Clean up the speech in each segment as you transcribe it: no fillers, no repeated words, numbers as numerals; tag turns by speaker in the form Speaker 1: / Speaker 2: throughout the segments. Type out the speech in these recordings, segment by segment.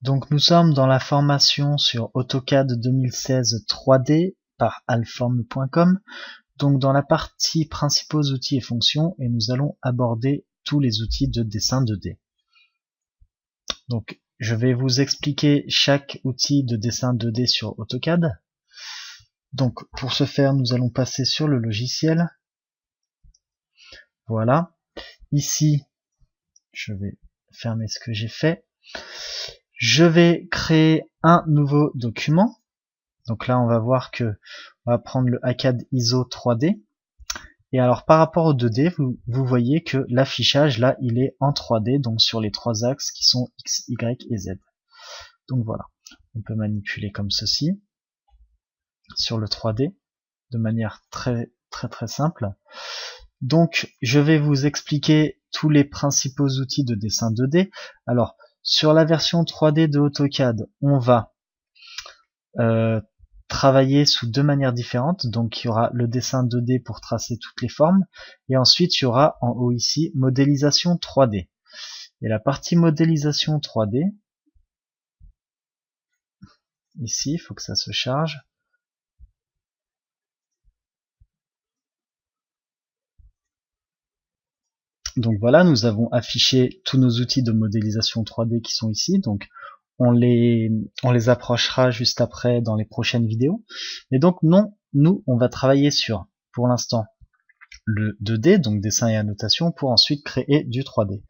Speaker 1: Donc nous sommes dans la formation sur AutoCAD 2016 3D par alform.com, donc dans la partie principaux outils et fonctions, et nous allons aborder tous les outils de dessin 2D. Donc je vais vous expliquer chaque outil de dessin 2D sur AutoCAD. Donc pour ce faire, nous allons passer sur le logiciel. Voilà. Ici, je vais fermer ce que j'ai fait. Je vais créer un nouveau document. Donc là, on va voir que on va prendre le ACAD ISO 3D. Et alors, par rapport au 2D, vous voyez que l'affichage, là, il est en 3D, donc sur les trois axes qui sont X, Y et Z. Donc voilà. On peut manipuler comme ceci, sur le 3D, de manière très simple. Donc, je vais vous expliquer tous les principaux outils de dessin 2D. Alors, sur la version 3D de AutoCAD, on va travailler sous deux manières différentes. Donc, il y aura le dessin 2D pour tracer toutes les formes. Et ensuite, il y aura en haut ici, modélisation 3D. Et la partie modélisation 3D, ici, il faut que ça se charge. Donc voilà, nous avons affiché tous nos outils de modélisation 3D qui sont ici. Donc on les approchera juste après dans les prochaines vidéos. Et donc nous, on va travailler sur, pour l'instant, le 2D, donc dessin et annotation, pour ensuite créer du 3D.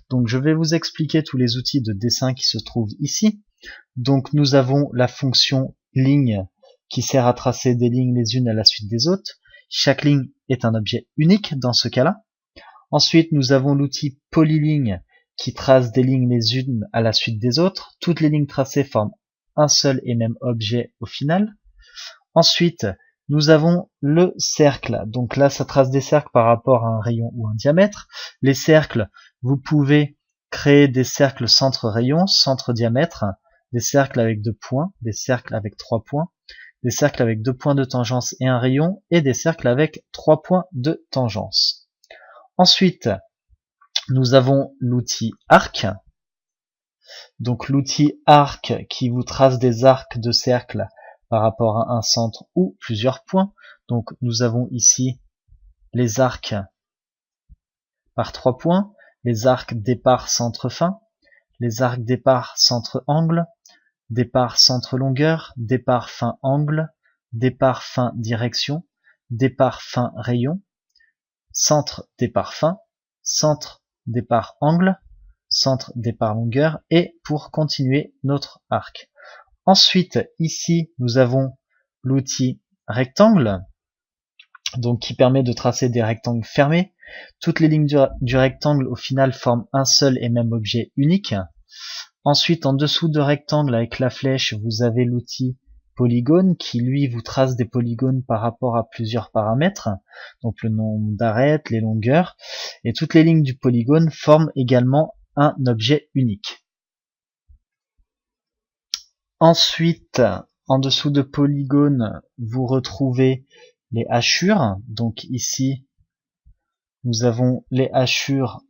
Speaker 1: Donc je vais vous expliquer tous les outils de dessin qui se trouvent ici. Donc nous avons la fonction ligne qui sert à tracer des lignes les unes à la suite des autres. Chaque ligne est un objet unique dans ce cas-là. Ensuite, nous avons l'outil polyligne qui trace des lignes les unes à la suite des autres. Toutes les lignes tracées forment un seul et même objet au final. Ensuite, nous avons le cercle. Donc là, ça trace des cercles par rapport à un rayon ou un diamètre. Les cercles, vous pouvez créer des cercles centre-rayon, centre-diamètre, des cercles avec 2 points, des cercles avec 3 points, des cercles avec 2 points de tangence et un rayon, et des cercles avec 3 points de tangence. Ensuite, nous avons l'outil arc. Donc l'outil arc qui vous trace des arcs de cercle par rapport à un centre ou plusieurs points. Donc nous avons ici les arcs par 3 points, les arcs départ centre fin, les arcs départ centre angle, départ centre longueur, départ fin angle, départ fin direction, départ fin rayon, centre départ fin, centre départ angle, centre départ longueur, et pour continuer notre arc. Ensuite, ici, nous avons l'outil rectangle, donc qui permet de tracer des rectangles fermés. Toutes les lignes du rectangle au final forment un seul et même objet unique. Ensuite, en dessous de rectangle avec la flèche, vous avez l'outil polygone qui lui vous trace des polygones par rapport à plusieurs paramètres, donc le nombre d'arêtes, les longueurs, et toutes les lignes du polygone forment également un objet unique. Ensuite, en dessous de polygone, vous retrouvez les hachures. Donc ici, nous avons les hachures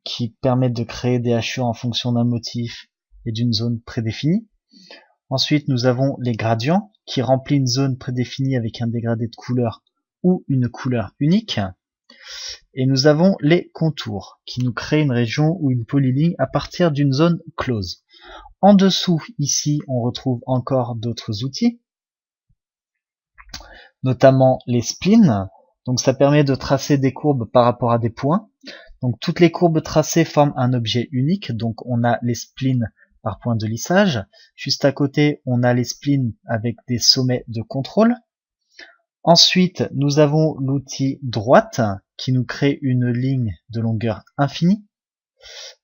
Speaker 1: qui permettent de créer des hachures en fonction d'un motif et d'une zone prédéfinie. Ensuite, nous avons les gradients qui remplissent une zone prédéfinie avec un dégradé de couleur ou une couleur unique. Et nous avons les contours qui nous créent une région ou une polyligne à partir d'une zone close. En dessous, ici, on retrouve encore d'autres outils, notamment les splines. Donc ça permet de tracer des courbes par rapport à des points. Donc toutes les courbes tracées forment un objet unique. Donc on a les splines par point de lissage. Juste à côté, on a les splines avec des sommets de contrôle. Ensuite, nous avons l'outil droite qui nous crée une ligne de longueur infinie.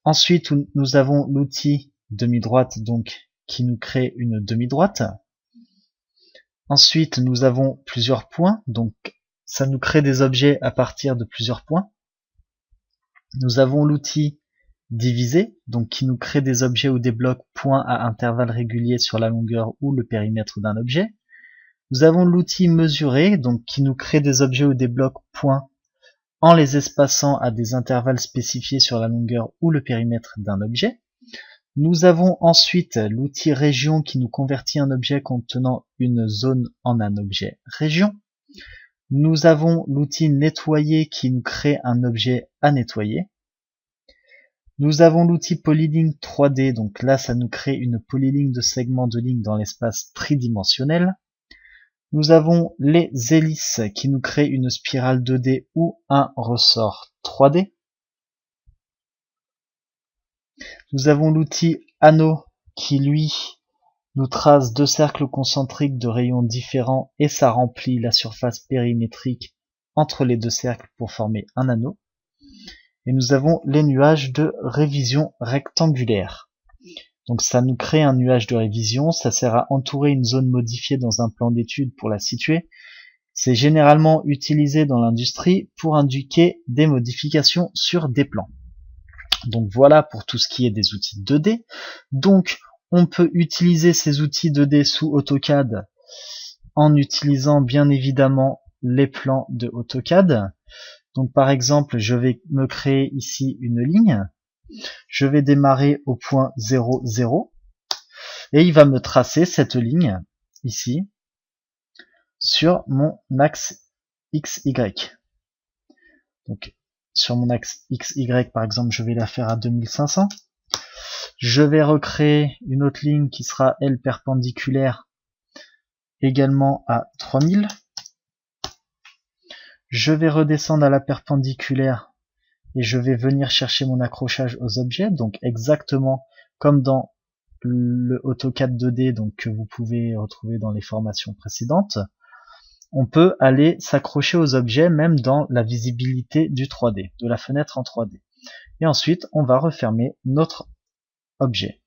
Speaker 1: Ensuite, nous avons l'outil demi-droite donc qui nous crée une demi-droite. Ensuite, nous avons plusieurs points, donc ça nous crée des objets à partir de plusieurs points. Nous avons l'outil diviser, donc qui nous crée des objets ou des blocs points à intervalles réguliers sur la longueur ou le périmètre d'un objet. Nous avons l'outil mesurer, donc qui nous crée des objets ou des blocs points en les espaçant à des intervalles spécifiés sur la longueur ou le périmètre d'un objet. Nous avons ensuite l'outil région qui nous convertit un objet contenant une zone en un objet région. Nous avons l'outil nettoyer qui nous crée un objet à nettoyer. Nous avons l'outil polyline 3D, donc là ça nous crée une polyligne de segments de ligne dans l'espace tridimensionnel. Nous avons les hélices qui nous créent une spirale 2D ou un ressort 3D. Nous avons l'outil anneau qui lui nous trace deux cercles concentriques de rayons différents et ça remplit la surface périmétrique entre les deux cercles pour former un anneau. Et nous avons les nuages de révision rectangulaire. Donc ça nous crée un nuage de révision, ça sert à entourer une zone modifiée dans un plan d'étude pour la situer. C'est généralement utilisé dans l'industrie pour indiquer des modifications sur des plans. Donc voilà pour tout ce qui est des outils 2D. Donc on peut utiliser ces outils 2D sous AutoCAD en utilisant bien évidemment les plans de AutoCAD. Donc par exemple, je vais me créer ici une ligne. Je vais démarrer au point 0, 0. Et il va me tracer cette ligne ici sur mon axe XY. Donc sur mon axe XY par exemple, je vais la faire à 2500. Je vais recréer une autre ligne qui sera elle perpendiculaire également à 3000. Je vais redescendre à la perpendiculaire et je vais venir chercher mon accrochage aux objets, donc exactement comme dans le AutoCAD 2D donc que vous pouvez retrouver dans les formations précédentes. On peut aller s'accrocher aux objets même dans la visibilité du 3D, de la fenêtre en 3D. Et ensuite, on va refermer notre objet.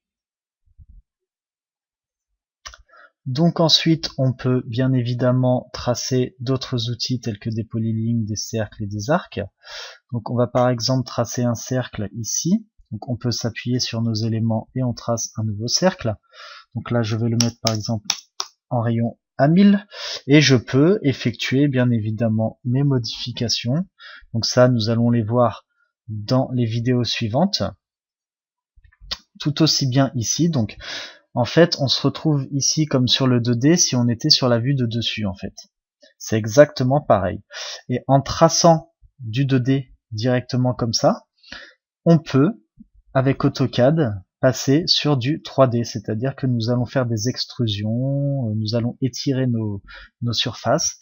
Speaker 1: Donc ensuite, on peut bien évidemment tracer d'autres outils tels que des polylignes, des cercles et des arcs. Donc on va par exemple tracer un cercle ici. Donc on peut s'appuyer sur nos éléments et on trace un nouveau cercle. Donc là, je vais le mettre par exemple en rayon à 1000 et je peux effectuer bien évidemment mes modifications. Donc ça, nous allons les voir dans les vidéos suivantes. Tout aussi bien ici. Donc en fait, on se retrouve ici comme sur le 2D si on était sur la vue de dessus en fait. C'est exactement pareil. Et en traçant du 2D directement comme ça, on peut, avec AutoCAD, passer sur du 3D, c'est-à-dire que nous allons faire des extrusions, nous allons étirer nos surfaces,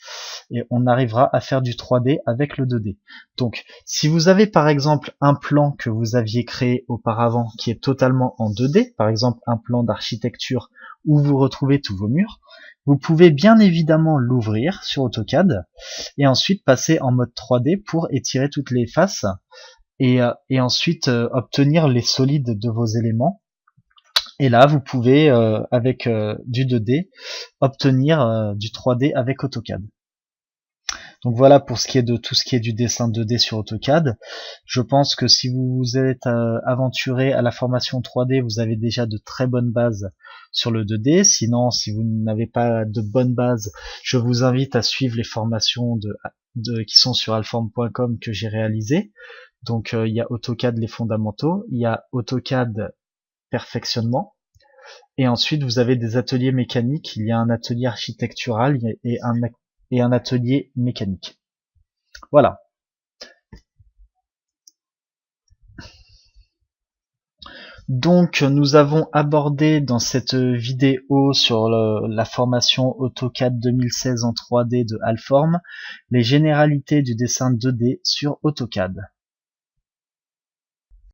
Speaker 1: et on arrivera à faire du 3D avec le 2D. Donc, si vous avez par exemple un plan que vous aviez créé auparavant qui est totalement en 2D, par exemple un plan d'architecture où vous retrouvez tous vos murs, vous pouvez bien évidemment l'ouvrir sur AutoCAD et ensuite passer en mode 3D pour étirer toutes les faces et ensuite obtenir les solides de vos éléments. Et là, vous pouvez, avec du 2D, obtenir du 3D avec AutoCAD. Donc voilà pour ce qui est de tout ce qui est du dessin 2D sur AutoCAD. Je pense que si vous vous êtes aventuré à la formation 3D, vous avez déjà de très bonnes bases sur le 2D. Sinon, si vous n'avez pas de bonnes bases, je vous invite à suivre les formations qui sont sur alform.com que j'ai réalisées. Donc il y a AutoCAD les fondamentaux, il y a AutoCAD perfectionnement, et ensuite vous avez des ateliers mécaniques, il y a un atelier architectural et un atelier mécanique. Voilà. Donc nous avons abordé dans cette vidéo sur la formation AutoCAD 2016 en 3D de Alform les généralités du dessin 2D sur AutoCAD.